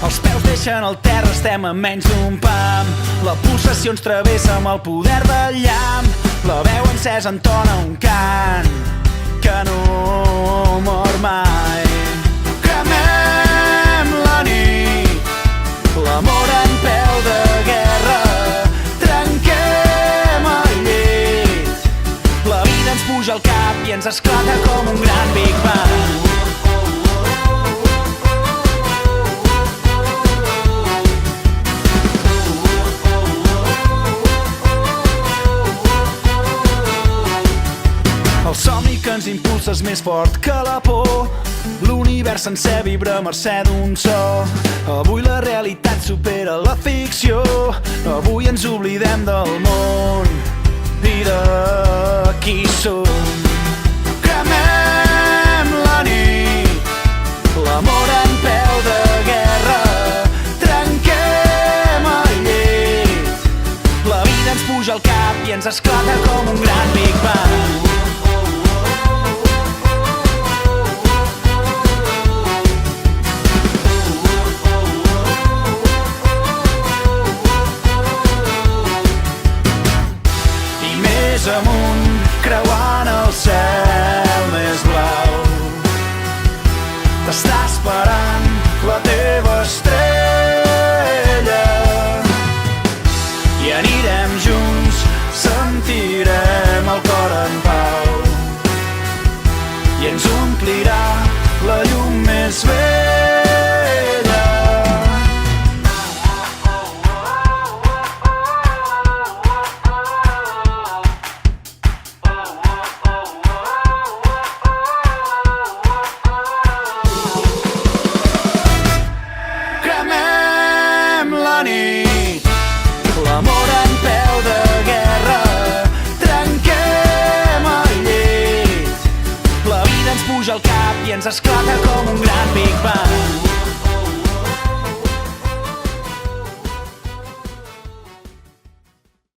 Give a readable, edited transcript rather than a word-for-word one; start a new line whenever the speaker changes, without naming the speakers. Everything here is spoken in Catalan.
Els peus deixen el terra, estem a menys d'un pam. La pulsació ens travessa amb el poder del llamp. La veu encesa entona un cant que no mor mai. Cremem la nit, l'amor en peu de guerra. Trenquem el llit, la vida ens puja al cap i ens esclata com un gran Big Bang. El somni que ens impulsa és més fort que la por. L'univers sencer vibra a mercè d'un so. Avui la realitat supera la ficció. Avui ens oblidem del món i de qui som. Cremem la nit, l'amor en peu de guerra. Trenquem el llit, la vida ens puja al cap i ens esclata com un gran Big Bang. Amunt, creuant el cel més blau, t'està esperant la teva estrella i anirem junts, sentirem el cor en pau i ens omplirà la llum més vella. L'amor en peu de guerra. Trenquem el llit, la vida ens puja al cap i ens esclata com un gran Big Bang.